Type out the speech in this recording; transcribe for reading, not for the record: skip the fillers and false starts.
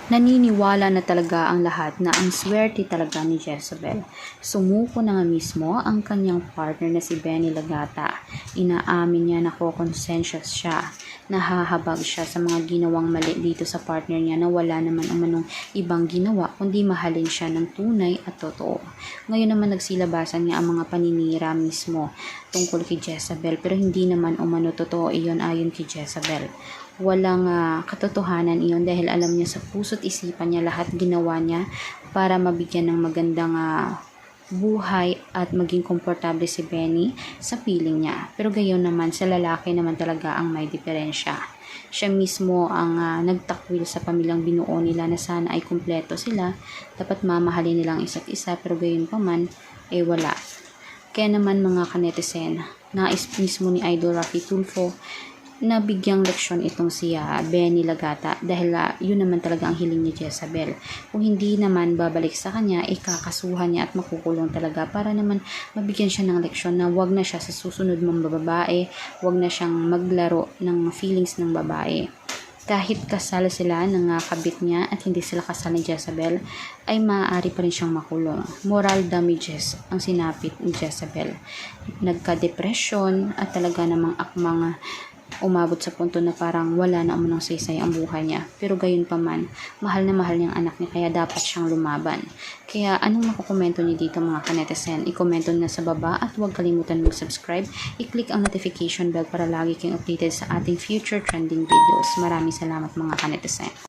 Naniniwala na talaga ang lahat na ang swerte talaga ni Jezebel. Sumuko na nga mismo ang kanyang partner na si Benny Lagata. Inaamin niya na conscious siya. Nahahabag siya sa mga ginawang mali dito sa partner niya na wala naman umanong ibang ginawa kundi mahalin siya ng tunay at totoo. Ngayon naman nagsilabasan niya ang mga paninira mismo tungkol kay Jezebel, pero hindi naman umano totoo iyon ayon kay Jezebel. Walang katotohanan iyon dahil alam niya sa puso't isipan niya lahat ginawa niya para mabigyan ng magandang buhay at maging komportable si Benny sa piling niya. Pero gayon naman sa lalaki naman talaga ang may diferensya. Siya mismo ang nagtakwil sa pamilyang binuo nila na sana ay kumpleto sila. Dapat mamahalin nilang isa't isa, pero gayon pa man, wala. Kaya naman mga kanetizen, nais mismo ni Idol Raffy Tulfo na bigyang leksyon itong si Benny Lagata dahil yun naman talaga ang hiling ni Jezebel. Kung hindi naman babalik sa kanya, ikakasuhan niya at makukulong talaga para naman mabigyan siya ng leksyon na wag na siya sa susunod mong babae, wag na siyang maglaro ng feelings ng babae. Kahit kasal sila ng kabit niya at hindi sila kasal ni Jezebel, ay maaari pa rin siyang makulong. Moral damages ang sinapit ni Jezebel. Nagka-depression at talaga namang akmang umabot sa punto na parang wala na umunang saysay ang buhay niya. Pero gayon pa man, mahal na mahal niyang anak niya kaya dapat siyang lumaban. Kaya anong makukomento niyo dito mga kanetizen? I-komento na sa baba at huwag kalimutan mag-subscribe. I-click ang notification bell para lagi kayong updated sa ating future trending videos. Maraming salamat mga kanetizen.